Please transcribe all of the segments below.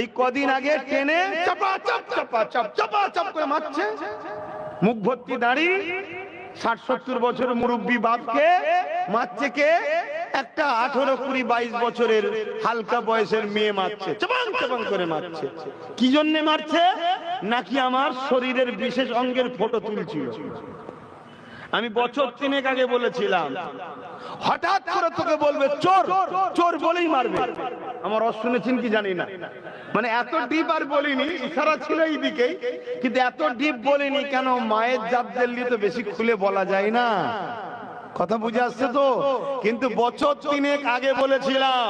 এই কদিন আগে টেনে চাপা চাপ চাপা চাপ চাপা চাপ করে মারছে, মুখ ভর্তি দাড়ি, 60-70 বছর মুরব্বী বাপকে মারছে কে? একটা 18-20-22 বছরের হালকা বয়সের মেয়ে মারছে, চাপাং চাপাং করে মারছে। কি জন্য মারছে? নাকি আমার শরীরের বিশেষ অঙ্গের ফটো তুলছিল। আমি বছর 3 আগে বলেছিলাম, হঠাৎ করে তোকে বলবে চোর, চোর বলেই মারবে। আমার রস শুনেছেন কি জানি না, মানে এত ডিপ আর বলিনি, ইশারা ছিল এইদিকে, কিন্তু এত ডিপ বলিনি কেন, মায়ের জাতদের নিয়ে তো বেশি খুলে বলা যায় না। কথা বুঝে আসছে তো? কিন্তু বছর 3 আগে বলেছিলাম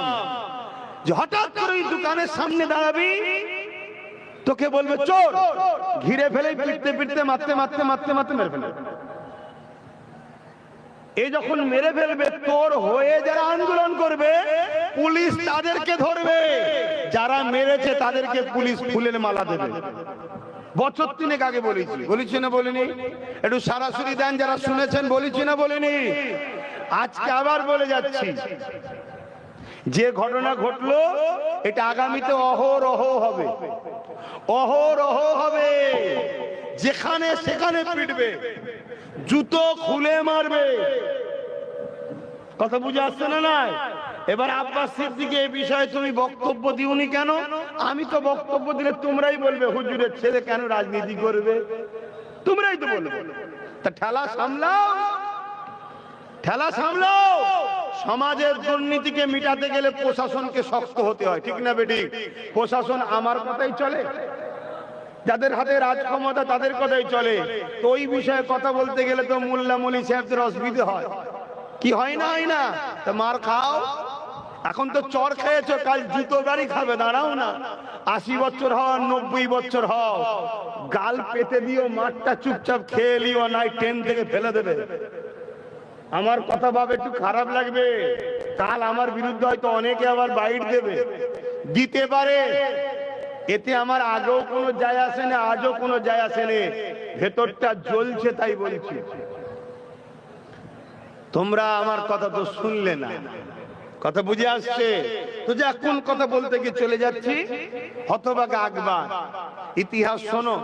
যে হঠাৎ করে ওই দোকানের সামনে দাঁড়াবি, তোকে বলবে চোর, ঘিরে ফেলে পিটতে পিটতে মারতে মারতে মারতে মারতে মেরে ফেলে। এই যখন মেরে ফেলবে, তোর হয়ে যারা আন্দোলন করবে পুলিশ তাদেরকে ধরবে, যারা মেরেছে তাদেরকে পুলিশ ফুলের মালা দেবে। বছর 3 আগে বলেছি না বলিনি? একটু সরাসরি দেন যারা শুনেছেন, বলেছি না বলিনি? আজকে আবার বলে যাচ্ছি, যে ঘটনা ঘটলো এটা আগামীতে অহরহ হবে, অহরহ হবে। যেখানে সেখানে পিটবে, জুতো খুলে মারবে। কথা বুঝে আসছে না? নাই। এবার আব্বাস সিদ্দিকী এই বিষয়ে তুমি বক্তব্য দিওনি কেন? আমি তো বক্তব্য দিলে তোমরাই বলবে হুজুরের ছেলে কেন রাজনীতি করবে, তোমরাই তো বলবে। তা ঠেলা সামলাও, ঠেলা সামলাও। সমাজের দুর্নীতিকে মিটাতে গেলে প্রশাসনকে শক্ত হতে হয়, ঠিক না বেটি? প্রশাসন আমার কথাই চলে, যাদের হাতে রাজ ক্ষমতা তাদের কথাই চলে। তো ওই বিষয়ে কথা বলতে গেলে তো মোল্লা মলি সাহেবদের অসুবিধা হয়, কি হয় না? হয় না? তা মার খাও। এখন তো চর খেয়েছো, কাল জুতো বাড়ি খাবে, দাঁড়াও না। 80 বছর হও, 90 বছর হও, গাল পেতে দিও, মাঠটা চুপচাপ খেয়ে লিও, নাই ট্রেন থেকে ফেলে দেবে। আমার কথা ভাবে একটু খারাপ লাগবে, কাল আমার বিরুদ্ধে হয়তো অনেকে আবার বাইট দেবে, দিতে পারে। এতে আমার আগেও কোনো যায় আসে না, আজও কোনো যায় আসে না। ভেতরটা জ্বলছে তাই বলছি। তোমরা আমার কথা তো শুনলে না, কথা বুঝে আসছে তো? যে কোন কথা বলতে গিয়ে চলে যাচ্ছি, হতভাগা আকবর ইতিহাস শোনো।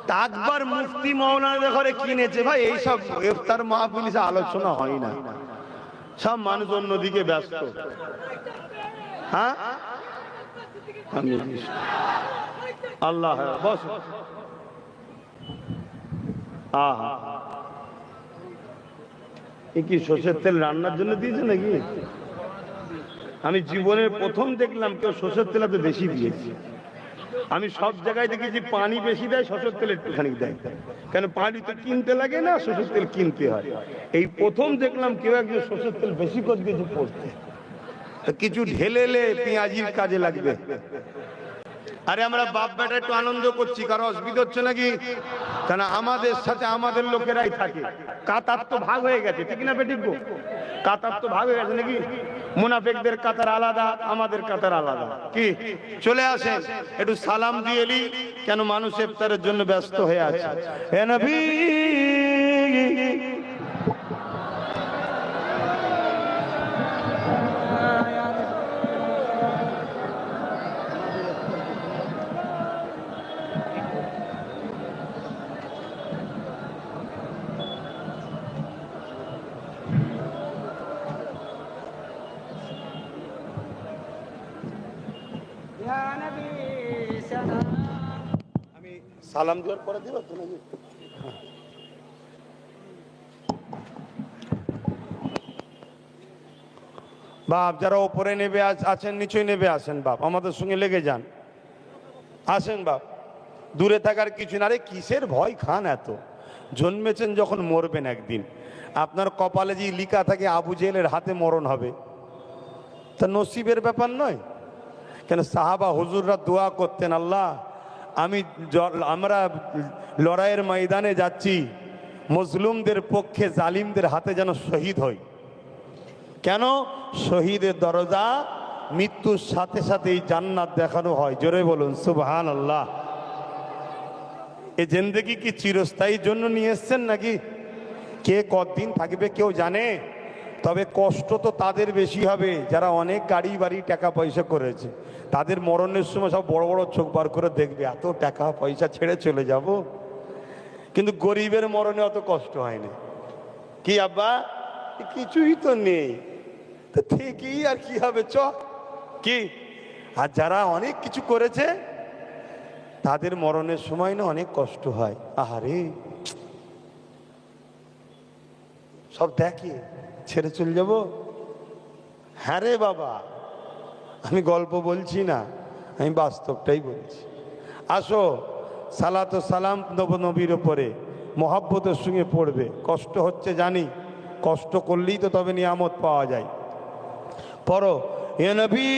তা আকবর মুফতি মৌলানা ঘরে কিনেছে। ভাই এইসব ইফতার মাহফিলে আলোচনা হয় না, সব মানুষ অন্যদিকে ব্যস্ত। হ্যাঁ, আল্লাহ বস। কি সরষের তেল রান্নার জন্য দিয়েছে নাকি? আমি জীবনের প্রথম দেখলাম কেউ সরষের তেল এত বেশি দিয়েছে। আমি সব জায়গায় দেখেছি পানি বেশি দেয়, সরষের তেল একটুখানি দেয়। কেন, পানি তো কিনতে লাগে না, সরষের তেল কিনতে হয়। এই প্রথম দেখলাম কেউ একজন সরষের তেল বেশি করে দিয়েছে পড়তে। কিছু ঢেলেলে পেঁয়াজির কাজে লাগবে। আরে আমরা বাপ বেটা একটু আনন্দ করছি, কারো অসুবিধা হচ্ছে নাকি? কেন, আমাদের সাথে আমাদের লোকেরাই থাকে। কাতার তো ভাগ হয়ে গেছে, ঠিক না বেটি? কাতার তো ভাগ হয়ে গেছে নাকি? মুনাফিকদের কাতার আলাদা, আমাদের কাতার আলাদা। কি চলে আসেন, একটু সালাম দিয়ে এলি। কেন, মানুষ ইফতারের জন্য ব্যস্ত হয়ে আছে। হে নবী, আমি সালাম দেওয়ার পরে দিব তো নাকি? বাপ যারা ওপরে নেবে আছেন, নিচে নেবে আসেন বাপ, আমাদের সঙ্গে লেগে যান। আসেন বাপ, দূরে থাকার কিছু না। আরে কিসের ভয় খান এত? জন্মেছেন যখন মরবেন একদিন। আপনার কপালে যে লিখা থাকে আবু জেহেলের হাতে মরণ হবে, তা নসিবের ব্যাপার নয়? কেন, সাহাবা হুজুররা দোয়া করতেন, আল্লাহ আমরা লড়াইয়ের ময়দানে যাচ্ছি, মুসলিমদের পক্ষে জালিমদের হাতে যেন শহীদ হই। কেন, শহীদের দরজা মৃত্যুর সাথে সাথেই জান্নাত দেখানো হয়। জোরে বলুন সুবহানাল্লাহ। এই জিন্দেগি কি চিরস্থায়ীর জন্য নিয়ে এসছেন নাকি? কে কতদিন থাকবে কেউ জানে? তবে কষ্ট তো তাদের বেশি হবে যারা অনেক গাড়ি বাড়ি টাকা পয়সা করেছে। তাদের মরণের সময় সব বড় বড় চোখ বার করে দেখবে, এত টাকা পয়সা ছেড়ে চলে যাব। কিন্তু গরিবের মরণে অত কষ্ট হয়নি। কি আব্বা, কিছুই তো নেই, তো ঠিকই আর কি হবে, চ কি। আর যারা অনেক কিছু করেছে তাদের মরণের সময় না অনেক কষ্ট হয়। আহারে, সব দেখে ছেড়ে চলে যাব। হ্যাঁ রে বাবা, আমি গল্প বলছি না, আমি বাস্তবটাই বলছি। আসো, সালাত ও সালাম নবীর ওপরে মহব্বতের সঙ্গে পড়বে। কষ্ট হচ্ছে জানি, কষ্ট করলেই তো তবে নিয়ামত পাওয়া যায়। পড়ো, এ নবী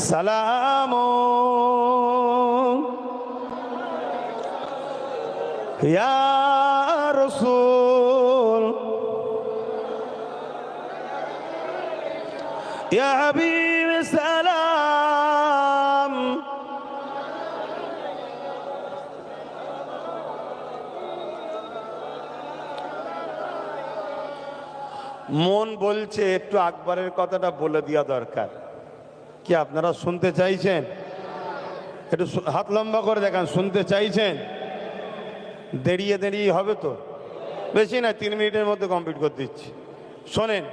সালাম ইয়া রাসূল ইয়া হাবিব সালাম। মন বলছে একটু আকবরের কথাটা বলে দেওয়া দরকার। কি আপনারা শুনতে চাইছেন? একটু হাত লম্বা করে দেখান, শুনতে চাইছেন? দেরিয়ে দেরিয়ে হবে তো, বেশি না, 3 মিনিটের মধ্যে কমপ্লিট করে দিচ্ছি। শোনেন,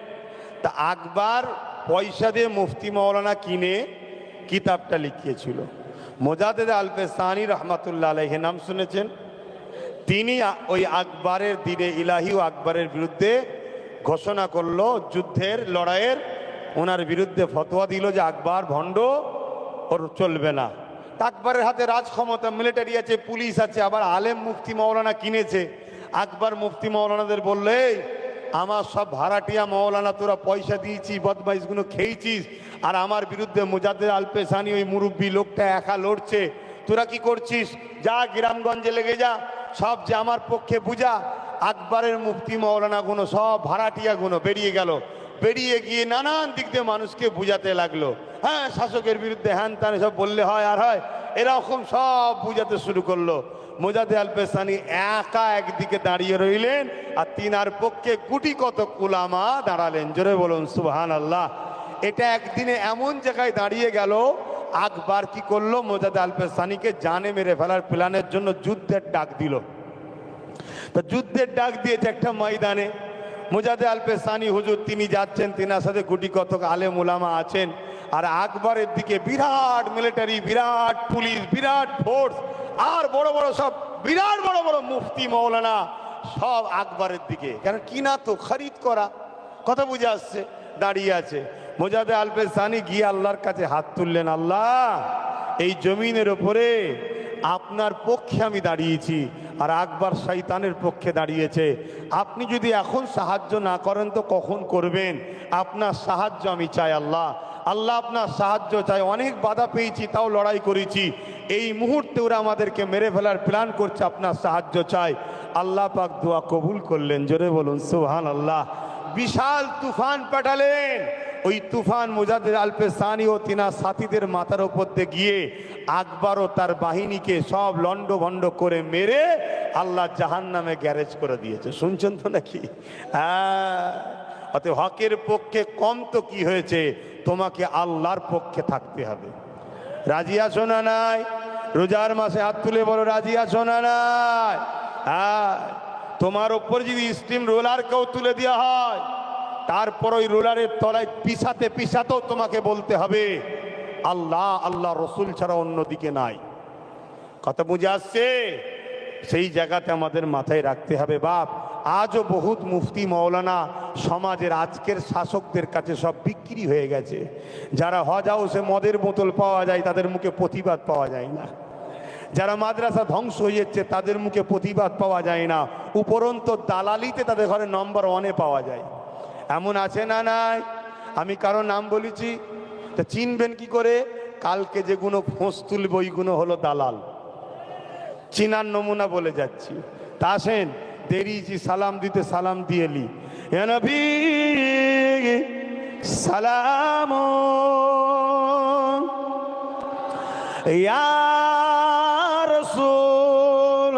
তা আকবর পয়সা দিয়ে মুফতি মৌলানা কিনে কিতাবটা লিখিয়েছিল। মোজাদ্দেদ আল-পেশানি রহমাতুল্লাহ আলাইহি নাম শুনেছেন? তিনি ওই আকবরের দিনে ইলাহি ও আকবরের বিরুদ্ধে ঘোষণা করলো, যুদ্ধের লড়াইয়ের ওনার বিরুদ্ধে ফতোয়া দিল যে আকবর ভণ্ড, ওর চলবে না। আকবরের হাতে রাজ ক্ষমতা, মিলিটারি আছে, পুলিশ আছে, আবার আলেম মুফতি মৌলানা কিনেছে। আকবর মুফতি মৌলানাদের বললে, আমার সব ভাড়াটিয়া মৌলানা তোরা পয়সা দিয়েছি, বদমাইশগুলো খেয়েছিস, আর আমার বিরুদ্ধে মুজাদ্দেদ আল-পেশানি ওই মুরব্বী লোকটা একা লড়ছে, তোরা কি করছিস? যা গ্রামগঞ্জে লেগে যা, সব যে আমার পক্ষে বুঝা। আকবরের মুফতি মৌলানা গুলো সব ভাড়াটিয়া গুলো বেরিয়ে গেল, বেরিয়ে গিয়ে নানান দিক দিয়ে মানুষকে বুঝাতে লাগলো। হ্যাঁ, শাসকের বিরুদ্ধে হ্যান ত্যান সব বললে হয় আর হয়, এরকম সব বুঝাতে শুরু করলো। মুজাদ্দেদ আল-পেশানি একা একদিকে দাঁড়িয়ে রইলেন, আর তিনার পক্ষে গুটি কত উলামা দাঁড়ালেন। জোরে বলুন সুবহানাল্লাহ। এটা একদিনে এমন জায়গায় দাঁড়িয়ে গেল, আকবর কি করলো, মুজাদ্দেদ আল-পেশানিকে জানে মেরে ফেলার প্ল্যানের জন্য যুদ্ধের ডাক দিল। তো যুদ্ধের ডাক দিয়েছে একটা ময়দানে। মুজাদ্দেদ আল-পেশানি হুজুর তিনি যাচ্ছেন, তিনার সাথে গুটি কতক আলেম উলামা আছেন, আর আকবরের দিকে বিরাট মিলিটারি, বিরাট পুলিশ, বিরাট ফোর্স, আর বড় বড় সব বিরাট বড় বড় মুফতি মৌলানা সব আকবরের দিকে, কেন কিনা তো খরিদ করা, কথা বুঝে আসছে, দাঁড়িয়ে আছে। মুজাদ্দেদ আল-পেশানি গিয়ে আল্লাহর কাছে হাত তুললেন, আল্লাহ, এই জমিনের ওপরে আপনার পক্ষে আমি দাঁড়িয়েছি, আর আকবর শয়তানের পক্ষে দাঁড়িয়েছে। আপনি যদি এখন সাহায্য না করেন তো কখন করবেন? আপনার সাহায্য আমি চাই আল্লাহ। আল্লাহ আপনার সাহায্য চাই। অনেক বাধা পেয়েছি, তাও লড়াই করেছি। এই মুহূর্তে ওরা আমাদেরকে মেরে ফেলার প্ল্যান করছে, আপনার সাহায্য চাই। আল্লাহ পাক দোয়া কবুল করলেন। জোরে বলুন সুবহানাল্লাহ। বিশাল তুফান পাঠালেন। ওই তুফান মুজাদ্দেদ আল-পেশানি ও তিনার সাথীদের মাথার উপর দিয়ে গিয়ে আকবর ও তার বাহিনীকে সব লন্ড ভন্ড করে মেরে আল্লাহ জাহান্নামে গ্যারেজ করে দিয়েছে। শুনছেন তো নাকি? অতএব হকের পক্ষে কম তো কি হয়েছে, তোমাকে আল্লাহর পক্ষে থাকতে হবে। রাজি আছো না নাই? রোজার মাসে হাত তুলে বলো, রাজি আছো না নাই? তোমার ওপর যদি স্টিম রোলার কেউ তুলে দেওয়া হয়, তারপর ওই রোলারের তলায় পিছাতে পিছাতেও তোমাকে বলতে হবে আল্লাহ, আল্লাহ রসুল ছাড়া অন্যদিকে নাই। কথা বুঝে আসছে? সেই জায়গাতে আমাদের মাথায় রাখতে হবে। বাপ, আজও বহুত মুফতি মৌলানা সমাজের আজকের শাসকদের কাছে সব বিক্রি হয়ে গেছে। যারা হজ হাউসে মদের বোতল পাওয়া যায়, তাদের মুখে প্রতিবাদ পাওয়া যায় না। যারা মাদ্রাসা ধ্বংস হয়ে যাচ্ছে, তাদের মুখে প্রতিবাদ পাওয়া যায় না। উপরন্ত দালালিতে তাদের ঘরে নম্বর 1-এ পাওয়া যায়। এমন আছে না নাই? আমি কারো নাম বলেছি, তা চিনবেন কি করে? কালকে যেগুলো ফোঁস তুলবে ওইগুলো হলো দালাল। চিনার নমুনা বলে যাচ্ছি। তা আসেন, দেরিছি সালাম দিতে, সালাম দিয়েলি। ইয়া নবী সালাম ইয়া রাসূল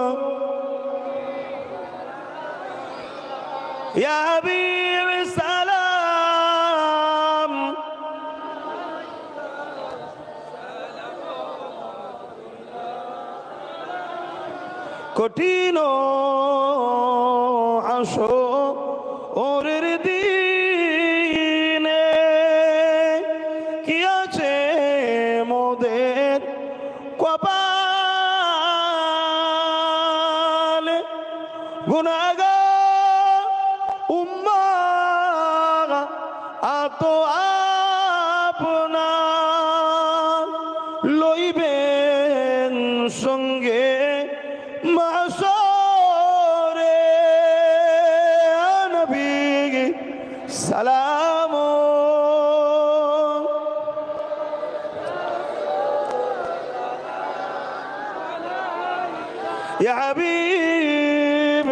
ইয়া হাবিব সালাম কঠিন আসো ওরের দিনে কি আছে মোদের কপাল গুনাহগার উম্মাহ আত আপনার লইবেন সঙ্গে মাসরে নবী সালাম ইয়া হাবিব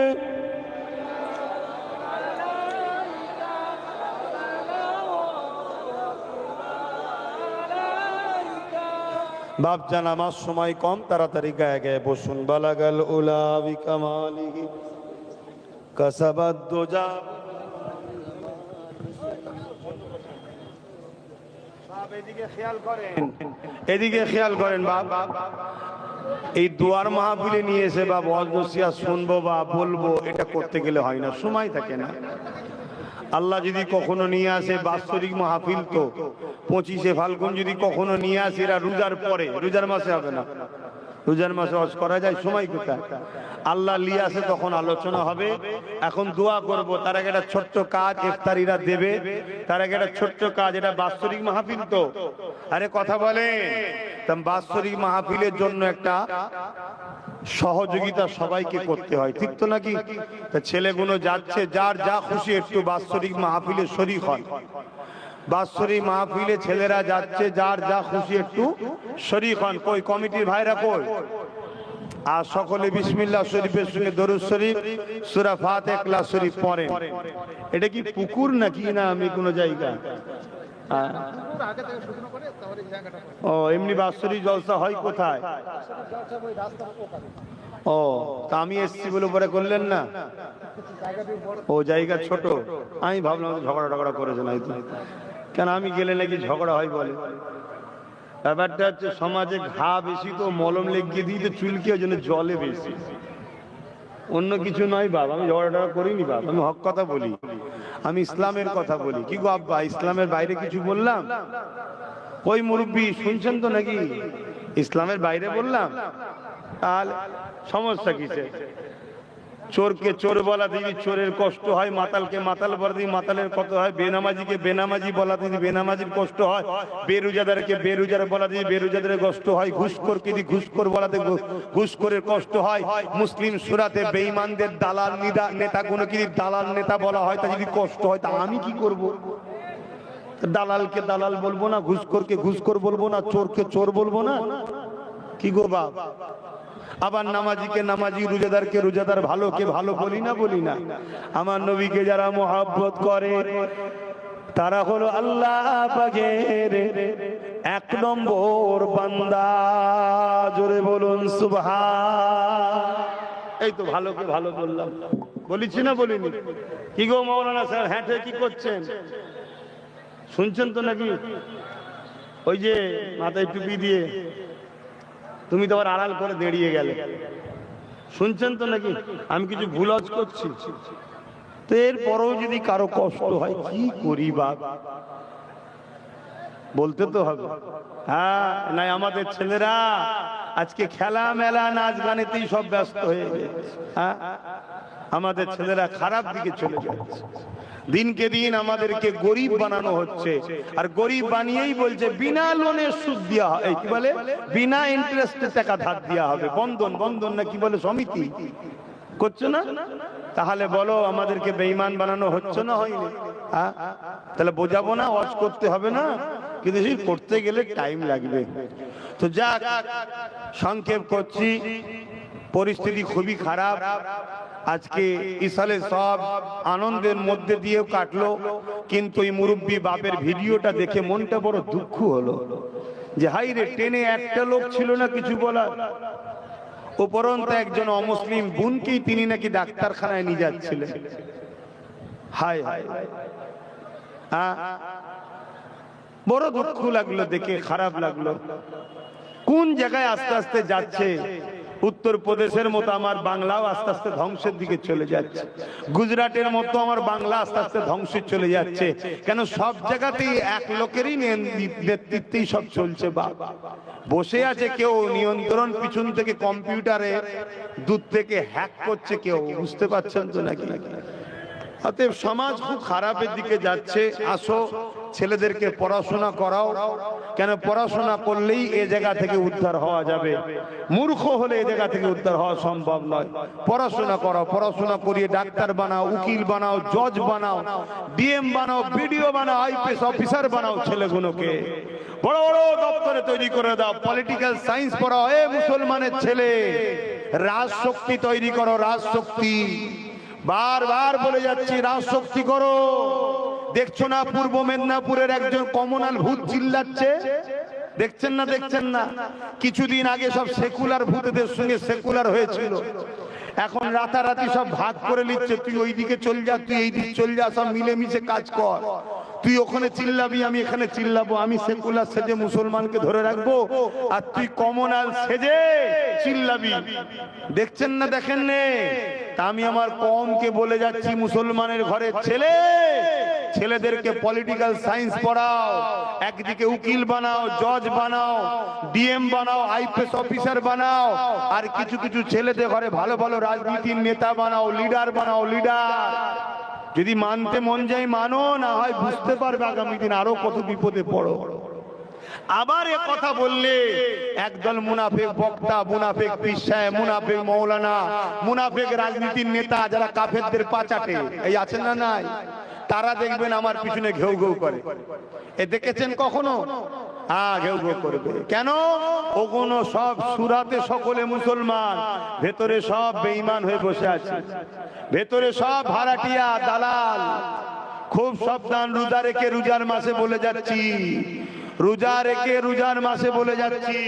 বাপজান আমার সময় কম, তাড়াতাড়ি গায়ে গায়ে বসুন। বালাগাল উলা বিকামালিহি কাসাবাদ দুজা। বাপ এদিকে খেয়াল করেন, এদিকে খেয়াল করেন বাপ। এই দুয়ার মাহফিলে নিয়ে এসে বাপ ওয়াজ নসিহত শুনবো বা বলবো, এটা করতে গেলে হয় না, সময় থাকে না। আল্লাহ যদি কখনো নিয়ে আসে বাৎসরিক মাহফিল, তো 25শে ফাল্গুন যদি কখনো নিয়ে আসে, এরা রোজার পরে, রোজার মাসে হবে না, রোজার মাসে ওয়াজ করা যায়, সময় কোথায়? আল্লাহ নিয়ে আসে তখন আলোচনা হবে। এখন দোয়া করব, তার আগে একটা ছোট্ট কাজ ইফতারিরা দেবে, তার আগে একটা ছোট্ট কাজ। এটা বাৎসরিক মাহফিল তো, আরে কথা বলেন, বাৎসরিক মাহফিলের জন্য একটা সহযোগিতা সবাইকে করতে হয়, ঠিক তো নাকি? তা ছেলেগুলো যাচ্ছে, যার যা খুশি একটু বাৎসরিক মাহফিলে শরীক হয়। বাৎসরিক মাহফিলে ছেলেরা যাচ্ছে, যার যা খুশি একটু শরীক হন। কই কমিটির ভাইরা কই? আর সকলে বিসমিল্লাহ শরীফের সঙ্গে দরুদ শরীফ, সূরা ফাতিহা, ইখলাস শরীফ পড়েন। এটা কি পুকুর নাকি না আমি কোন জায়গা? ও এমনি বাৎসরিক জলসা হয় কোথায়? ও তা আমি এসছি বলে পরে করলেন না? ও জায়গা ছোট, আমি ভাবলাম ঝগড়া টগড়া করেছেন হয়তো, কেন আমি গেলে নাকি ঝগড়া হয় বলে। ব্যাপারটা হচ্ছে সমাজে ঘা বেশি তো মলম লেগে দিতে চুলকি, ওই জন্য জলে বেশি, অন্য কিছু নয় বাবা। আমি ঝগড়া টগড়া করিনি বাবা, আমি হক কথা বলি, আমি ইসলামের কথা বলি। কি গো আব্বা, ইসলামের বাইরে কিছু বললাম? ওই মুরব্বী শুনছেন তো নাকি? ইসলামের বাইরে বললাম, তাহলে সমস্যা কিসে? চোরকে চোর বলা দিদি চোরের কষ্ট হয়, মাতালকে মাতাল বলা দিদি মাতালের কষ্ট হয়, বেনামাজিকে বেনামাজি বলা দিদি বেনামাজির কষ্ট হয়, বেরোজাদারকে বেরোজার বলা দিদি বেরোজাদারের কষ্ট হয়, ঘুষখোরকে দিদি ঘুষখোর বলাতে ঘুষখোরের কষ্ট হয়, মুসলিম সূরাতে বেঈমানদের দালাল নেতাগুলোকে যদি দালাল নেতা বলা হয়, তা যদি কষ্ট হয়, তা আমি কি করব? দালালকে দালাল বলবো না, ঘুষখোরকে ঘুষখোর বলবো না, চোরকে চোর বলবো না? কি গো বাপ? আবার নামাজিকে নামাজি, রোজাদারকে রোজাদার, ভালোকে ভালো বলি না? বলি না? আমার নবীকে যারা মহব্বত করে তারা হলো আল্লাহ পাকের 1 নম্বর বান্দা। জোরে বলুন সুবহান। এই তো ভালোকে ভালো বললাম, বলেছি না বলিনি? কি গো মাওলানা স্যার, হ্যাঁটে কি করছেন? শুনছেন তো নাকি? ওই যে মাথায় টুপি দিয়ে তুমি তো আবার আড়াল করে দাঁড়িয়ে গেলে, শুনছেন তো নাকি? আমি কিছু ভুল করছি তো এরপরেও যদি কারো কষ্ট হয় কি করি বাপ? বলতে তো হবে। হ্যাঁ, নাই আমাদের ছেলেরা আজকে খেলা মেলা নাচ গানেতেই সব ব্যস্ত হয়ে গেছে। হ্যাঁ, আমাদের ছেলেরা খারাপ দিকে চলে যাচ্ছে। দিনকে দিন আমাদেরকে গরিব বানানো হচ্ছে, আর গরিব বানিয়েই বলছে বিনা লোনে সুদ দেওয়া হয়, কি বলে বিনা ইন্টারেস্টে টাকা ধার দেওয়া হবে। বন্ধন, বন্ধন না কি বলে সমিতি করছে না? তাহলে বলো আমাদেরকে বেঈমান বানানো হচ্ছে না হয়নি? হ্যাঁ, তাহলে বোঝাবো না, ওয়াজ করতে হবে না? কিন্তু সেই করতে গেলে টাইম লাগবে। তো যাক, সংক্ষেপ করছি, পরিস্থিতি খুবই খারাপ। আজকে ইসালে সব আনন্দের মধ্যে দিয়েও কাটলো, কিন্তু এই মুরব্বী বাপের ভিডিওটা দেখে মনটা বড় দুঃখ হলো যে হাই রে, টেনে একটা লোক ছিল না কিছু বলার। উপরন্ত একজন অমুসলিম বোনকেই তিনি নাকি ডাক্তারখানায় নিয়ে যাচ্ছিলেন। হায় হায়, বড় দুঃখ লাগলো দেখে, খারাপ লাগলো। কোন জায়গায় আস্তে আস্তে যাচ্ছে। উত্তরপ্রদেশের মতো আমার বাংলাও আস্তে আস্তে ধ্বংসের দিকে চলে যাচ্ছে, গুজরাটের মতো আমার বাংলা আস্তে আস্তে ধ্বংসে চলে যাচ্ছে। কেন? সব জায়গাতেই এক লোকেরই নেতৃত্বেই সব চলছে। বসে আছে কেউ নিয়ন্ত্রণ, পিছন থেকে কম্পিউটারে দূর থেকে হ্যাক করছে কেউ, বুঝতে পারছেন তো নাকি? অতএব সমাজ খুব খারাপের দিকে যাচ্ছে। আসো ছেলেদেরকে পড়াশোনা করাও, কেন? পড়াশোনা করলেই এ জায়গা থেকে উদ্ধার হওয়া যাবে। মূর্খ হলে এ জায়গা থেকে উদ্ধার হওয়া সম্ভব নয়। পড়াশোনা করো, পড়াশোনা করিয়ে ডাক্তার বানাও, উকিল বানাও, জজ বানাও, ডিএম বানাও, বিডিও বানাও, আইপিএস অফিসার বানাও। ছেলেগুলোকে বড় বড় দপ্তরে তৈরি করে দাও। পলিটিক্যাল সায়েন্স পড়াও। এ মুসলমানের ছেলে, রাজশক্তি তৈরি করো, রাজশক্তি। বারবার বলে যাচ্ছি, রাজশক্তি করো। দেখছো না পূর্ব মেদিনীপুরের একজন কমনাল ভূত চিল্লাচ্ছে? দেখছেন না? দেখছেন না? কিছুদিন আগে সব সেকুলার ভূতদের সঙ্গে সেকুলার হয়েছিল, এখন রাতারাতি সব ভাগ করে নিচ্ছে। তুই ওইদিকে চল যা, তুই এই দিকে চল যা, সব মিলেমিশে কাজ কর। তুই ওখানে চিল্লাবি, আমি এখানে চিল্লাবো। আমি সেকুলার সেজে মুসলমানকে ধরে রাখবো, আর তুই কমনাল সেজে চিল্লাবি। দেখছেন না? দেখেন নে? তা আমি আমার কমকে বলে যাচ্ছি, মুসলমানের ঘরের ছেলে, ছেলেদেরকে পলিটিক্যাল সায়েন্স পড়াও। একদিকে উকিল বানাও, জজ বানাও, ডিএম বানাও, আইপিএস অফিসার বানাও। আর কিছু কিছু ছেলেদের ঘরে ভালো ভালো রাজনীতির নেতা বানাও, লিডার বানাও, লিডার। যদি মানতে মন যায় মানো, না হয় বুঝতে পারবে আগামী দিন আরো কত বিপদে পড়ো। আবার এ কথা বললে একদল মুনাফিক বক্তা, মুনাফিক পীর সাহেব, মুনাফিক মৌলানা, মুনাফিক রাজনীতির নেতা যারা কাফেরদের পা চাটে, এই আছেন না নাই? তারা দেখবেন আমার পিছনে ঘেউ ঘেউ করে। এ দেখেছেন কখনো? হ্যাঁ, ঘেউ ঘেউ করবে। কেন? ওগুলো সব সুরাতে সকলে মুসলমান, ভেতরে সব বেঈমান হয়ে বসে আছে, ভেতরে সব ভাড়াটিয়া, দালাল। খুব সাবধান। রোজা রেখে রোজার মাসে বলে যাচ্ছি, রোজা রেখে রোজার মাসে বলে যাচ্ছি,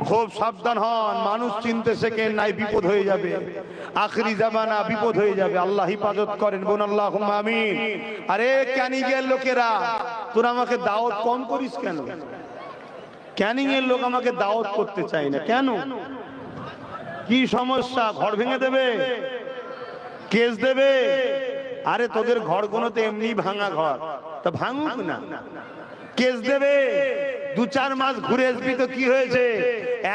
খুব সাবধান হন। মানুষ চিনতে শেখেন, নাই বিপদ হয়ে যাবে। আখরি জামানা, বিপদ হয়ে যাবে। আল্লাহ হিফাজত করেন, বোন আল্লাহুম্মা আমিন। আরে ক্যানিং এর লোকেরা, তোরা আমাকে দাওয়াত কম করিস কেন? ক্যানিং এর লোক আমাকে দাওয়াত করতে চায় না কেন? কি সমস্যা? ঘর ভেঙে দেবে, কেস দেবে? আরে তোদের ঘরগুলো তো এমনি ভাঙা ঘর, তা ভাঙুক না, কেস দেবে। 2-4 মাস ঘুরে আসবি তো কি হয়েছে?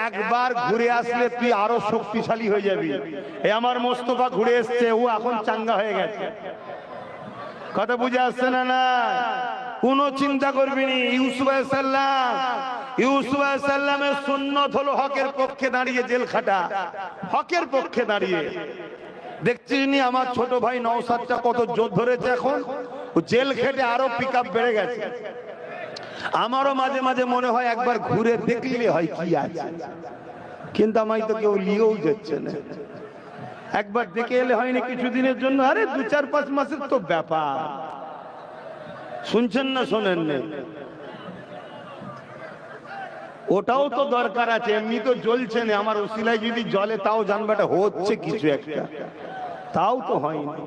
একবার ঘুরে আসলে তুই আরো শক্তিশালী হয়ে যাবি। এই আমার মোস্তফা ঘুরে এসছে, ও এখন চাঙ্গা হয়ে গেছে। কথা বুঝে আসছে না? না, কোনো চিন্তা করবি নি। ইউসুফ আলাইহিস সালামের সুন্নত হলো হকের পক্ষে দাঁড়িয়ে জেল খাটা, হকের পক্ষে দাঁড়িয়ে। দেখছিস নি আমার ছোট ভাই নওশাদটা কত জোর ধরেছে? এখন জেল খেটে আরো পিকআপ বেড়ে গেছে। আমারও মাঝে মাঝে মনে হয় একবার ঘুরে দেখলে হয় কি আছে, কিন্তু আমায় তো কেউ নিয়েও যাচ্ছে না। একবার দেখে এলে হয়নি কিছুদিনের জন্য? আরে 2-4-5 মাসের তো ব্যাপার। শুনছেন না শোনেন না? ওটাও তো দরকার আছে। এমনি তো জ্বলছে না, আমার ওসিলায় যদি জ্বলে তাও জানবাটা হচ্ছে কিছু একটা, তাও তো হয়নি।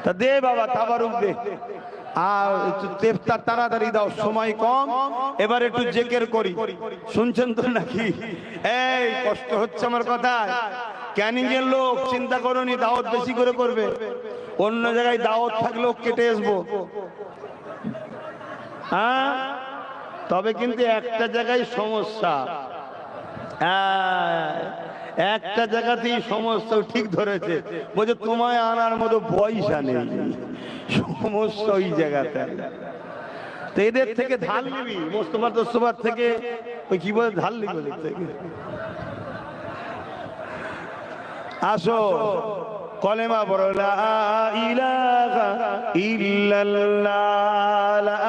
তা দে বাবা, তাবারুক দে। আর তাড়াতাড়ি দাও, সময় কম। এবার একটু জেকের করি। শুনছেন তো নাকি? এই কষ্ট হচ্ছে আমার কথা। ক্যানিং এর লোক চিন্তা করনি, দাওয়াত বেশি করে করবে। অন্য জায়গায় দাওয়াত থাকলেও কেটে আসবো। হ্যাঁ, তবে কিন্তু একটা জায়গায় সমস্যা, একটা জায়গাতেই সমস্যা। ঠিক ধরেছে, বলছে তোমায় আনার মতো পয়সা নেই। সমস্যা ওই জায়গাতে। তো এদের থেকে ধার নিবি, মোস্তফার থেকে ওই কি বলে ধার নিবি ওদের থেকে। আসো কলেমা পড়ো, লা ইলাহা ইল্লাল্লাহ, লা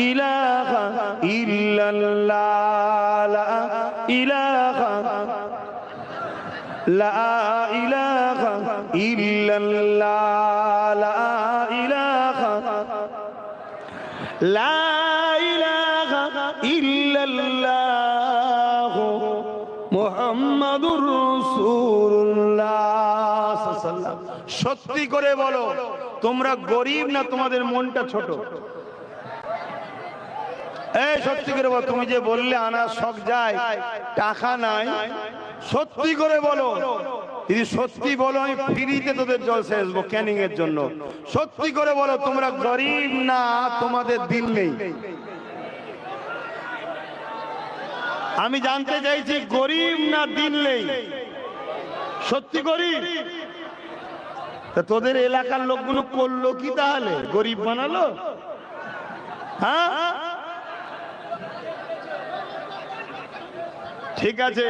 ইলাহা ইল্লাল্লাহ, লা ইলাহা, লা ইলাহা ইল্লাল্লাহ, লা ইলাহা, লা ইলাহা ইল্লাল্লাহ মুহাম্মাদুর রাসূলুল্লাহ। সত্যি করে বলো, তোমরা গরিব না তোমাদের মনটা ছোট? এই সত্যি করে বলো, তুমি যে বললে আনার শখ যায়, টাকা নাই, সত্যি করে বলো। যদি সত্যি বলো আমি ফ্রিতে তোদের জলসা আসবো ক্যানিং এর জন্য। সত্যি করে বলো, তোমরা গরিব না তোমাদের দিল নেই? আমি জানতে চাইছি গরিব না দিল নেই? সত্যি গরিব? তা তোদের এলাকার লোকগুলো করলো কি তাহলে? গরিব বানালো? হ্যাঁ ঠিক আছে,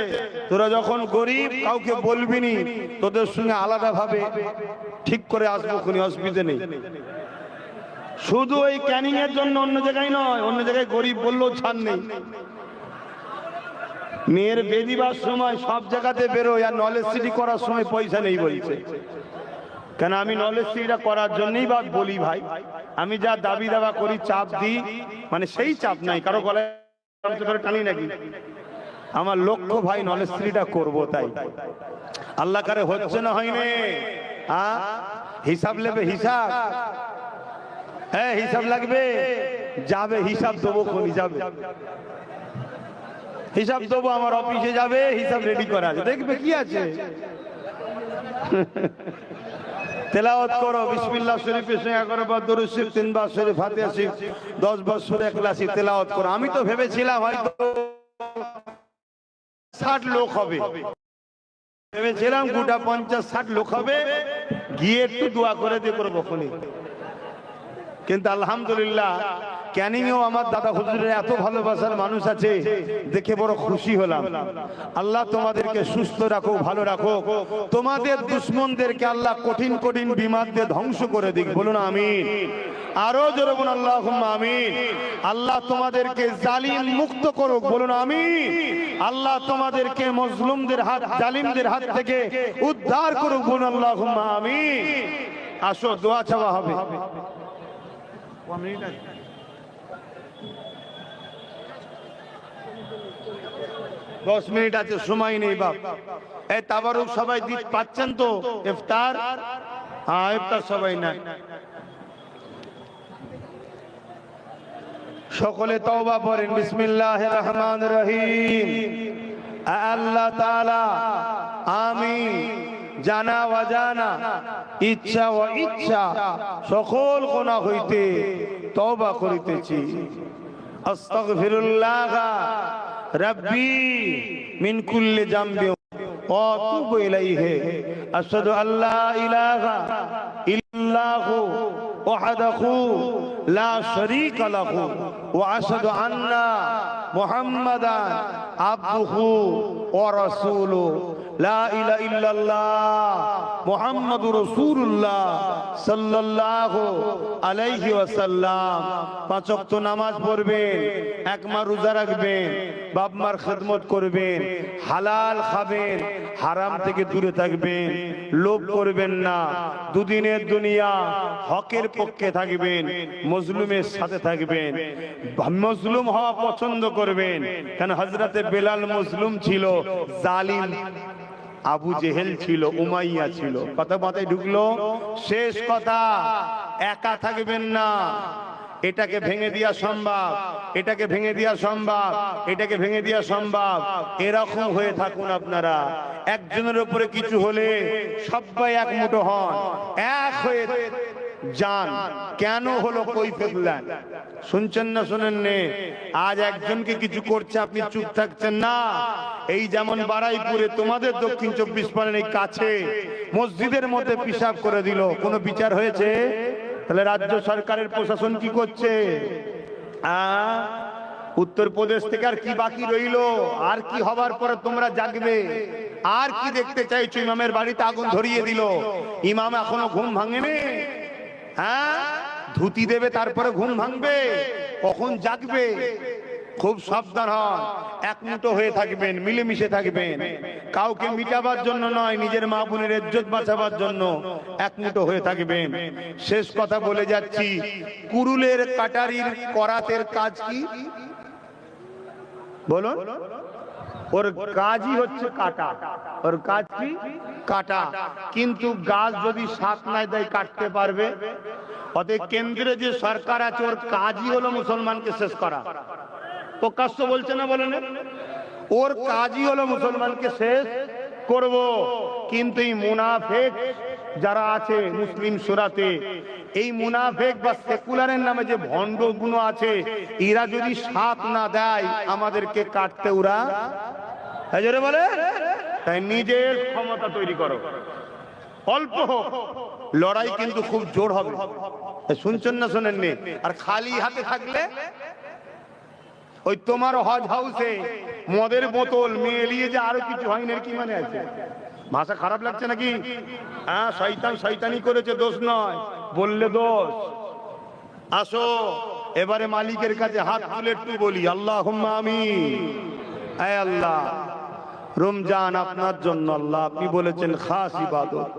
তোরা যখন গরিব কাউকে বলবি নি, তোদের সঙ্গে আলাদা ভাবে ঠিক করে আসবো, কোনো অসুবিধা নেই। শুধু ওই ক্যানিং এর জন্য, অন্য জায়গায় নয়। অন্য জায়গায় গরিব বললেও ছাড় নেই। মেয়ের বেদিবার সময় সব জায়গাতে বেরোয়, আর নলেজ সিটি করার সময় পয়সা নেই বলছে। কেন? আমি নলেজ সিটিটা করার জন্যই বা বলি ভাই, আমি যা দাবি দাবা করি, চাপ দিই, মানে সেই চাপ নাই, কারো গলায় টানি নাকি। আমার লক্ষ্য ভাই নলেজ সিটিটা করবো, তাই আল্লাহ কারে হচ্ছে না হয়নি। হিসাব নেবে, হিসাব, হ্যাঁ হিসাব লাগবে, যাবে হিসাব দেবো, কোনি যাবে হিসাব দেবো, আমার অফিসে যাবে, হিসাব রেডি করা আছে, দেখবে কি আছে। তেলাওয়াত করো বিসমিল্লাহ শরীফের সঙ্গে 11 বার দরুদ শরীফ, 3 বার শরীফ ফাতিহা শরীফ, 10 বার সূরা ইখলাস তেলাওয়াত করো। আমি তো ভেবেছিলাম হয়তো 60 লোক হবে, ভেবেছিলাম গোটা 50-60 লোক হবে, গিয়ে একটু দোয়া করে দিয়ে করবো খুনি। কিন্তু আলহামদুলিল্লাহ ক্যানিংয়েও আমার দাদা হুজুরের এত ভালোবাসার মানুষ আছে, দেখে বড় খুশি হলাম। আল্লাহ তোমাদেরকে সুস্থ রাখো, ভালো রাখো। তোমাদের দুশ্মনদেরকে আল্লাহ কঠিন কঠিন বিমার দিয়ে ধ্বংস করে দিক, বলুন আমিন। আরো জোরে বলুন আল্লাহুম্মা আমিন। আল্লাহ তোমাদেরকে জালিম মুক্ত করুক, বলুন আমিন। আল্লাহ তোমাদেরকে মজলুমদের হাত, জালিমদের হাত থেকে উদ্ধার করুক, বলুন আল্লাহুম্মা আমিন। আসো দোয়া চাওয়া হবে। 10 মিনিট আছে, সময় নেই বাপ। এই তাবারুক সবাই পাচ্ছেন তো? ইফতার, হ্যাঁ ইফতার সবাই না। সকলে তওবা পড়েন, বিসমিল্লাহির রহমানির রহিম। আল্লাহ তাআলা আমি জানা অজানা, ইচ্ছা ও ইচ্ছা সকল গুনাহ হইতে তওবা করিতেছি। আস্তাগফিরুল্লাহ রব্বি মিন কুল্লি জামবি ওয়া আতুবু ইলাইহি। আশহাদু আল্লা ইলাহা ইল্লাল্লাহু ওয়াহদাহু লা শারীকা লাহু ওয়া আশহাদু আন্না মুহাম্মাদান আবদুহু ওয়া রাসূলুহু। লা ইলাহা ইল্লাল্লাহ মুহাম্মাদুর রাসূলুল্লাহ সাল্লাল্লাহু আলাইহি ওয়াসাল্লাম। 5 ওয়াক্ত নামাজ পড়বেন, 1 মাস রোজা রাখবেন, বাপ মার খেদমত করবেন, হালাল খাবেন, হারাম থেকে দূরে থাকবেন, লোভ করবেন না, দুদিনের দুনিয়া হকের পক্ষে থাকবেন, মজলুমের সাথে থাকবেন, মজলুম হওয়া পছন্দ করবেন। কারণ হযরতে বেলাল মজলুম ছিল, জালিম আবু জেহেল ছিল, উমাইয়া ছিল। কথা মাথায় ঢুকলো? শেষ কথা, একা থাকবেন না। এটাকে ভেঙে দেওয়া সম্ভব, এটাকে ভেঙে দেওয়া সম্ভব, এটাকে ভেঙে দেওয়া সম্ভব। এরকম হয়ে থাকুন আপনারা। একজনের উপরে কিছু হলে সবাই এক মুঠো হন, এক হয়ে যান। কেন হলো কই ফেললেন? শুনছেন না শোনেন নে? আজ একজনকে কিছু করছে, আপনি চুপ থাকছেন না। এই যেমন বারাইপুরে তোমাদের দক্ষিণ 24 পরগনার কাছে মসজিদের মধ্যে পিশাব করে দিল, কোনো বিচার হয়েছে? তাহলে রাজ্য সরকারের প্রশাসন কি করছে? উত্তরপ্রদেশ থেকে আর কি বাকি রইলো? আর কি হবার পরে তোমরা জাগবে? আর কি দেখতে চাইছো? ইমামের বাড়িতে আগুন ধরিয়ে দিল, ইমাম এখনো ঘুম ভাঙেনি। হ্যাঁ, ধুতি দেবে তারপরে ঘুম ভাঙবে, কখন জাগবে? খুব সাবধান হন, এক মুঠো হয়ে থাকবেন, মিলেমিশে থাকবেন। কাউকে মিটাবার জন্য নয়, নিজের মা বোনের ইজ্জত বাঁচাবার জন্য এক মুঠো হয়ে থাকবেন। শেষ কথা বলে যাচ্ছি, কুরুলের কাটারির করাতের কাজ কি বলুন? ওর কাজই হচ্ছে কাটা, ওর কাজ কি কাটা। কিন্তু গাছ যদি সাথ নাই দেয় কাটতে পারবে? অতএব কেন্দ্রে যে সরকার আছে ওর কাজই হলো মুসলমানকে শেষ করা। প্রকাশ্য বলছে না, বলেন, ওর কাজই হলো মুসলমানকে শেষ করব। কিন্তু এই মুনাফেক যারা আছে মুসলিম সুরাতে, এই মুনাফেক বা সেকুলারের নামে যে ভণ্ড গুলো আছে, এরা যদি সাথ না দেয় আমাদেরকে কাটতে ওরা জোরে বলে। তাই নিজের ক্ষমতা তৈরি করো, অল্প হোক, লড়াই কিন্তু খুব জোর হবে। শুনছেন না শোনেননি? আর খালি হাতে থাকলে ওই তোমার হজ হাউসে মদের বোতল মেলিয়ে যে আরো কিছু হয়নি, কি মানে আছে? ভাষা খারাপ লাগছে নাকি? হ্যাঁ, শয়তান শয়তানি করেছে, দোষ নয়, বললে দোষ। আসো এবারে মালিকের কাছে হাত তুলে একটু বলি আল্লাহুম্মা আমিন। আয় আল্লাহ, রমজান আপনার জন্য আল্লাহ, আপনি বলেছেন খাস ইবাদত।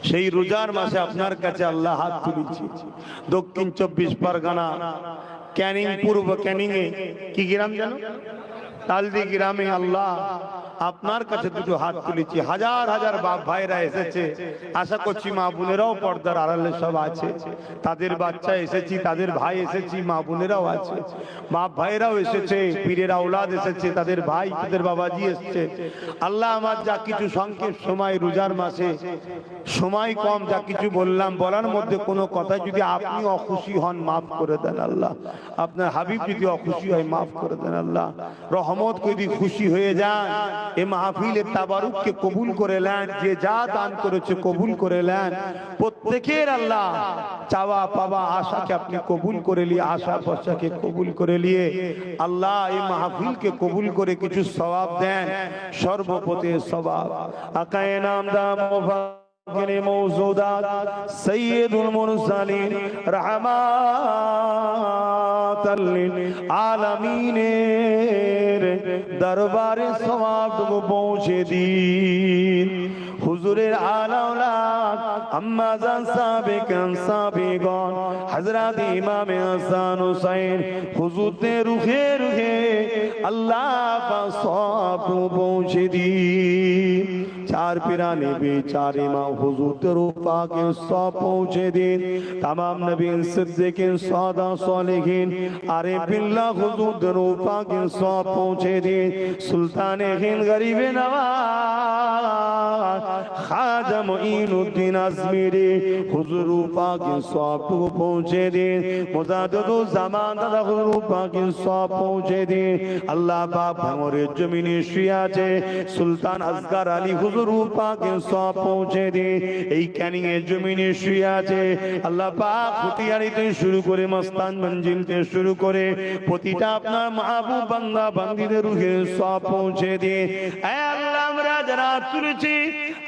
সেই রোজার মাসে আপনার কাছে আল্লাহ হাত তুলেছি। দক্ষিণ 24 পরগনা ক্যানিং, পূর্ব ক্যানিং এ কি গ্রাম জানো? তালদি গ্রামে আল্লাহ আপনার কাছে দুটো হাত তুলেছি। হাজার হাজার বাপ ভাইরা এসেছে, আশা করছি মা বোনেরাও পর্দার আড়ালে সব আছে, তাদের বাচ্চা এসেছি, তাদের ভাই এসেছি, মা বোনেরাও আছে, বাপ ভাইরাও এসেছে, পীরের আওলাদ এসেছে, তাদের ভাই তাদের বাবাজি এসেছে। আল্লাহ আমার যা কিছু সংক্ষেপ সময়, রোজার মাসে সময় কম, যা কিছু বললাম বলার মধ্যে কোনো কথা যদি আপনি অখুশি হন মাফ করে দেন আল্লাহ। আপনার হাবিব যদি অখুশি হয় মাফ করে দেন আল্লাহ। রহমত যদি খুশি হয়ে যান, এ মাহফিলের তাবারুককে কবুল করে নেন, যে যা দান করেছে কবুল করে নেন। প্রত্যেকের আল্লাহ চাওয়া পাওয়া আশাকে আপনি কবুল করে নিয়ে, আশা পয়সাকে কবুল করে নিয়ে আল্লাহ এই মাহফিলকে কবুল করে কিছু সওয়াব দেন। সর্বপ্রতি সওয়াব আকায়ে নামদার মওজুদাত সাইয়্যিদুল মুরসালিন রাহমাতাল লিল আলামিনের দরবারে সওয়াবটুকু পৌঁছে দিন। হুজুরের আলাউলাদ আম্মাজান সাবেকান সাবেগন হযরত ইমাম হাসান হুসাইন হুজুরতে রুহে রুহে আল্লাহ পাক সওয়াবটুকু পৌঁছে দিন। চার পিরানে বেচার ইমাম হুজুরতে রূপাকে সওয়াব পৌঁছে দিন। तमाम नबी सिद्दीकीन सादा सालिहीन आरे बिल्लाह হুজুরতে রূপাকে সওয়াব পৌঁছে দিন। সুলতান হিন্দ গরিব নওয়াজ খাজা মুঈনুদ্দিন আজমিরি হুজুর পাকে সওয়াবটুকু পৌঁছে দিন। মুজাদ্দিদুল জামান দাদা হুজুর পাকে সওয়াব পৌঁছে দিন। আল্লাহ পাক ভাঙরের জমিনে শুয়ে আছে সুলতান আসগার আলী হুজুর পাকে সওয়াব পৌঁছে দিন। এই ক্যানিং এর জমিনে শুয়ে আছে আল্লাহ পাক খুটিয়ারি থেকে শুরু করে মস্তান মঞ্জিল থেকে শুরু করে প্রতিটা আপনার মাহবুব বান্দা বান্দীদের রুহে সওয়াব পৌঁছে দিন। হে আল্লাহ, আমরা যারা তুলেছি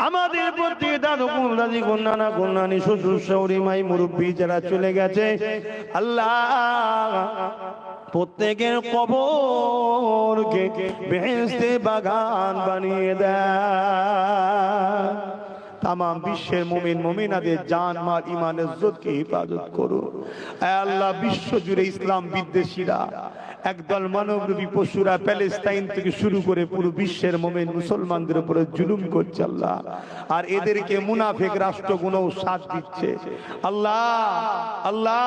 আমাদের প্রতি দাদু গুণ দাদি গুণ নানা গুণ নানি শ্বশুর শাশুড়ি মাই মুরব্বী যারা চলে গেছে আল্লাহ প্রত্যেকের কবরকে বেহেশতে বাগান বানিয়ে দেয়। तमाम বিশ্বের মুমিন মুমিনাদের জান মাল ঈমান ইজ্জতকে হেফাজত করো। হে আল্লাহ, বিশ্ব জুড়ে ইসলাম বিদ্বেষীরা একদল মানবরূপী পশুরা প্যালেস্তাইন থেকে শুরু করে পুরো বিশ্বের মুমিন মুসলমানদের উপরে জুলুম করছে আল্লাহ, আর এদেরকে মুনাফিক রাষ্ট্রগুলোও সাথ দিচ্ছে। আল্লাহ আল্লাহ,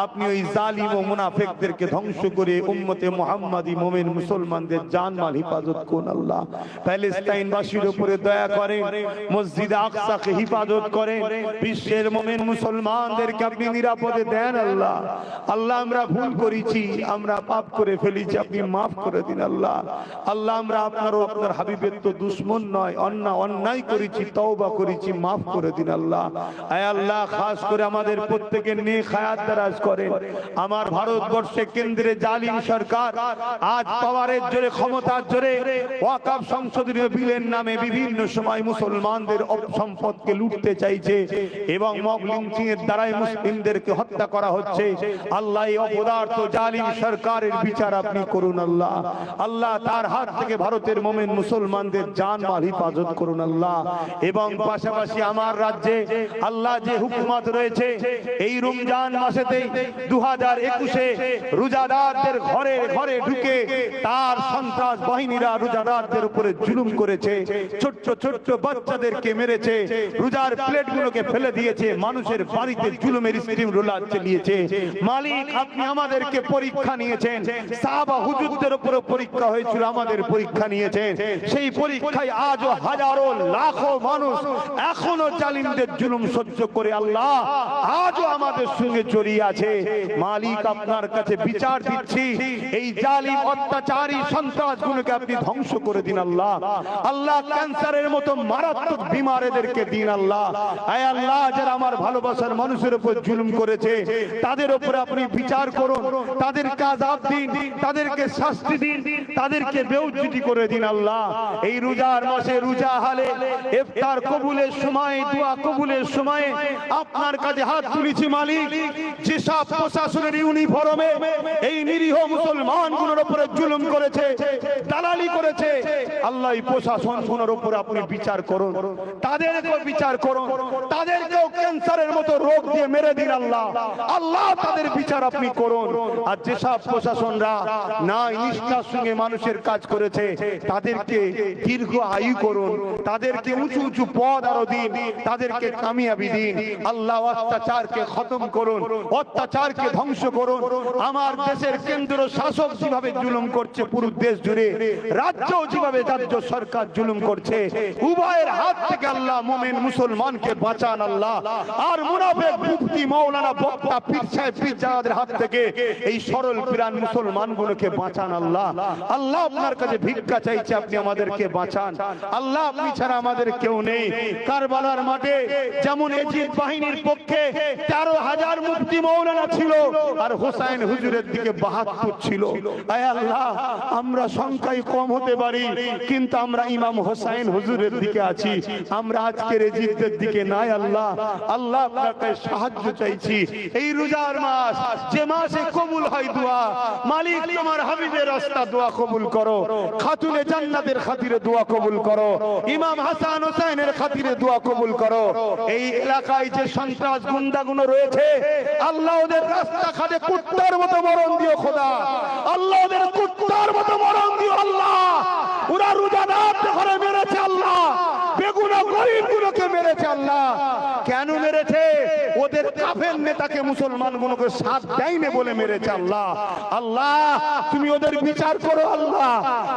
আপনি ওই জালিম ও মুনাফিকদেরকে ধ্বংস করে উম্মতে মুহাম্মাদি মুমিন মুসলমানদের জান মাল হেফাজত করুন আল্লাহ। প্যালেস্তাইনবাসীর উপরে দয়া করেন, মসজিদ আকসাকে হেফাজত করেন, বিশ্বের মুমিন মুসলমানদেরকে আপনি নিরাপদে দেন আল্লাহ। আল্লাহ, আমরা ভুল করেছি, আমরা পাপ করে ফেলেছি, আপনি মাফ করে দিন আল্লাহ। আল্লাহ, আমরা আপনার ও আপনার হাবিবের তো দুশমন নয়, অন্যায় করেছি, তওবা করেছি, মাফ করে দিন আল্লাহ। আয় আল্লাহ, খাস করে আমাদের প্রত্যেকের নেক হায়াত দারাজ করেন। আমার ভারতবর্ষে কেন্দ্রে জালিম সরকার আজ পাওয়ারের জোরে, ক্ষমতার জোরে ওয়াকফ সংশোধনী বিলের নামে বিভিন্ন সময় মুসলমানদের সম্পদকে লুটতে চাইছে এবং মব লিঞ্চিং এর দ্বারাই মুসলিমদেরকে হত্যা করা হচ্ছে। আল্লাহ, এই অপদার্থ জালিম সরকার সরকারের বিচার আপনি করুন আল্লাহ। আল্লাহ তার হাত থেকে ভারতের মোমেন মুসলমানদের জান মাল হিফাজত করুন আল্লাহ। এবং পাশাপাশি আমার রাজ্যে আল্লাহ যে হুকুমত রয়েছে, এই রমজান মাসেতে 2021-এ রোজাদারদের ঘরে ঘরে ঢুকে তার সন্ত্রাস বাহিনীরা রোজাদারদের উপরে জুলুম করেছে, ছোট্ট ছোট্ট বাচ্চাদেরকে মেরেছে, রোজার প্লেটগুলোকে ফেলে দিয়েছে, মানুষের বাড়িতে জুলুমের স্টিম রোলার চালিয়েছে। মালিক আপনি আমাদেরকে পরীক্ষা নিয়েছেন, সাহাবা হুজুরদের উপরে পরীক্ষা হয়েছিল, আমাদের পরীক্ষা নিয়েছেন। সেই পরীক্ষায় আজও হাজারো লাখো মানুষ এখনো জালিমদের জুলুম সহ্য করে আল্লাহ আজও আমাদের সঙ্গে জড়িয়ে আছে। মালিক আপনার কাছে বিচার দিচ্ছি, এই জালিম অত্যাচারী সন্ত্রাসগুলোকে আপনি ধ্বংস করে দিন আল্লাহ। আল্লাহ ক্যান্সারের মতো মারাত্মক বিমার এদেরকে দিন আল্লাহ। আয় আল্লাহ, যারা আমার ভালোবাসার মানুষের উপর জুলুম করেছে তাদের উপরে আপনি বিচার করুন, তাদেরকে আযাব দিন, তাদেরকে শাস্তি দিন, তাদেরকে বেউজ্জতি করে দিন আল্লাহ। এই রোজার মাসে রোজা হালে ইফতার কবুলের সময়, দোয়া কবুলের সময় আপনার কাছে হাত তুলেছি মালিক। যেসব প্রশাসনের ইউনিফর্মে এই নিরীহ মুসলমানগুলোর উপরে জুলুম করেছে, দালালি করেছে, আল্লাহ এই প্রশাসনগুলোর উপরে আপনি বিচার করুন, তাদেরকেও বিচার করুন, তাদেরকেও ক্যান্সারের মতো রোগ দিয়ে মেরে দিন আল্লাহ। আল্লাহ তাদের বিচার আপনি করুন। আর যেসব প্রশাসনরা না নিষ্ঠার সঙ্গে মানুষের কাজ করেছে তাদেরকে দীর্ঘ আয়ু করুন, তাদেরকে উঁচু উঁচু পদ আরো দিন, তাদেরকে কামিয়াবি দিন আল্লাহ। অত্যাচারকে খতম করুন, অত্যাচারকে ধ্বংস করুন। আমার দেশের কেন্দ্র শাসক যেভাবে জুলুম করছে পুরো দেশ জুড়ে, রাজ্য যেভাবে রাজ্য সরকার জুলুম করছে, উভয়ের হাত থেকে আল্লাহ মুমিন মুসলমানকে বাঁচান আল্লাহ। আর মুনাফিক মুফতি মাওলানা বক্তা পীর সাহেব পীরজাদাদের হাত থেকে এই সরল প্রাণ মুসলমানগুলোকে বাঁচান আল্লাহ। আল্লাহ আপনার কাছে ভিক্ষা চাইছে, আপনি আমাদেরকে বাঁচান আল্লাহ। আপনি ছাড়া আমাদের কেউ নেই। কারবালার মাঠে যেমন এজিদ বাহিনীর পক্ষে 13,000 মুফতি মাওলানা ছিল, আর হোসেন হুজুরের দিকে 72 ছিল। আয় আল্লাহ, আমরা সংখ্যায় কম হতে পারি কিন্তু আমরা ইমাম হোসেন হুজুরের দিকে আছি, আমরা আজকের এজিদের দিকে নাই আল্লাহ। আল্লাহ আপনার কাছে সাহায্য চাইছি। এই রোজার মাস, যে মাসে কবুল হয় দোয়া, মালিক তোমার হাবিবের রাস্তা দোয়া কবুল করো, খাতুনে জান্নাতের খাতিরে দোয়া কবুল করো, ইমাম হাসান হোসেনের খাতিরে দোয়া কবুল করো। এই এলাকায় যে সন্ত্রাস গুন্ডাগুলো রয়েছে আল্লাহ ওদের রাস্তা ঘাটে কুত্তার মতো মরণ দিও খোদা, আল্লাহ ওদের কুত্তার মতো মরণ দিও আল্লাহ। ওরা রোজাদার ঘরে মেরেছে আল্লাহ, বেগুনা গরিবগুলোকে মেরেছে আল্লাহ। কেন মেরেছে? ওদের কাফের নেতাকে মুসলমানগুলোকে সাথ দেয়নি বলে মেরেছে আল্লাহ। আল্লাহ তুমি ওদের বিচার করো আল্লাহ,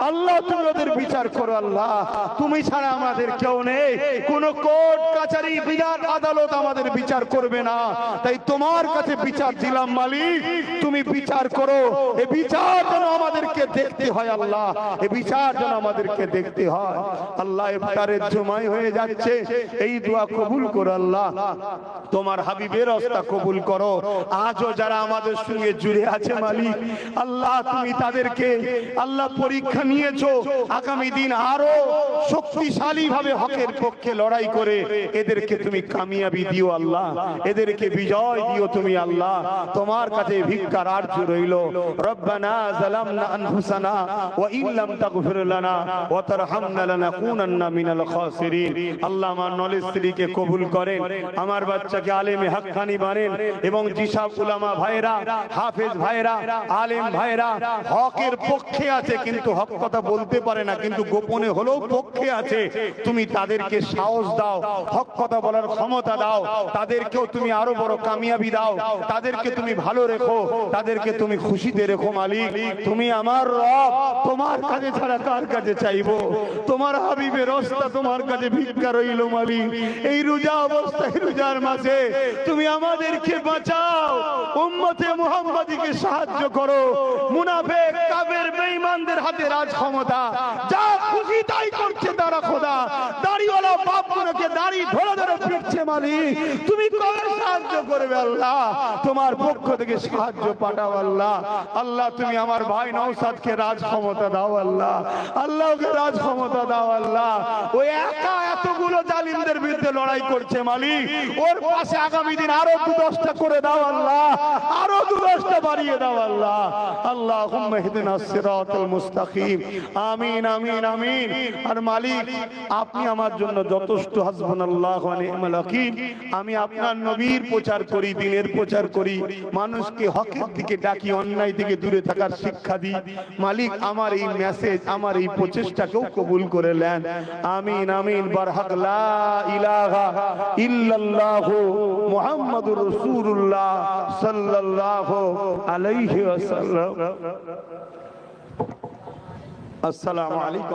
আল্লাহ তুমি ওদের বিচার করো আল্লাহ। তুমি ছাড়া আমাদের কেউ নেই, কোন কোর্ট কাছারি বিধান আদালত আমাদের বিচার করবে না, তাই তোমার কাছে বিচার দিলাম মালিক, তুমি বিচার করো। এই বিচার যেন আমাদেরকে দেখতে হয় আল্লাহ, এই বিচার যেন আমাদেরকে দেখতে হয় আল্লাহ। ইফতারের সময় হয়ে যাচ্ছে, এই দোয়া কবুল করো আল্লাহ, তোমার হাবিবের রাস্তা কবুল করো। আজও যারা আমাদের সঙ্গে জুড়ে আছে মালিক আল্লাহ, তুমি তাদেরকে আল্লাহ পরীক্ষা নিয়েছো, আগামী দিন আরো শক্তিশালী ভাবে হকের পক্ষে লড়াই করে এদেরকে তুমি কামিয়াবি দিও আল্লাহ, এদেরকে বিজয় দিও তুমি আল্লাহ। তোমার কাছে ভিক্ষার আরজু রইল। রব্বানা যালামনা আনফুসানা ওয়া ইল্লাম তাগফির লানা ওয়া তারহামনা লানাকুনান্না মিনাল খাসিরিন। আল্লাহ আমার নলেজ স্ত্রীকে কবুল করেন, আমার বাচ্চাকে আলেমে হাক্কানি বানেন, এবং যেসব উলামা ভাইরা, হাফেজ ভাইরা, আলেম ভাইরা হকের পক্ষে আছে কিন্তু হক কথা বলতে পারে না, কিন্তু গোপনে হলেও পক্ষে আছে, তুমি তাদেরকে সাহস দাও, হক কথা বলার ক্ষমতা দাও, তাদেরকেও তুমি আরো বড় কামিয়াবি দাও, তাদেরকে তুমি ভালো রেখো, তাদেরকে তুমি খুশিতে রেখো মালিক। তুমি আমার রব, তোমার কাছে ছাড়া কার কাছে চাইবো? তোমার হাবিবের রাস্তা তোমার কাছে ভিক্ষা রইল মালিক। এই রোজা অবস্থায়, রোজার মাসে তুমি আমাদেরকে বাঁচাও, উম্মতে মুহাম্মাদীকে সাহায্য করো। মুনাফিক কাফের বেঈমানদের হাতে রাজ ক্ষমতা, যা খুশি তাই করছে তারা। করা খোদা দাড়িওয়ালা বাপগুলোকে দাড়ি ধরে ধরে পিটছে মালিক, তুমি কবে সাহায্য করবে আল্লাহ? তোমার পক্ষ থেকে সাহায্য পাঠাও আল্লাহ। আল্লাহ তুমি আমার ভাই নওশাদকে রাজ ক্ষমতা দাও আল্লাহ, আল্লাহ ওকে রাজ ক্ষমতা দাও আল্লাহ। ওই একা এতগুলো জালিমদের বিরুদ্ধে লড়াই করছে মালিক, ওর পাশে আগামী দিন আরো 2-10টা করে দাও আল্লাহ, আরো 2-10টা বাড়িয়ে দাও আল্লাহ। আল্লাহুম্মা ইহদিনাস সিরাতাল মুস্তাকিম। আমিন আমিন আমিন। আর মালিক আপনি আমার জন্য যথেষ্ট, হাসবুনাল্লাহু ওয়া নি'মাল ওয়াকিল। আমি আপনার নবীর প্রচার করি, দ্বীনের প্রচার করি, মানুষকে হকের দিকে ডাকি, অন্যায় থেকে দূরে থাকার শিক্ষা দিই। মালিক আমার এই মেসেজ, আমার এই প্রচেষ্টাকেও কবুল করে নেন। আমিন আমিন। বারহাক লা ইলাহা ইল্লাল্লাহু মুহাম্মাদুর রাসূলুল্লাহ সাল্লাল্লাহু আলাইহি ওয়াসাল্লাম। আসসালামু আলাইকুম।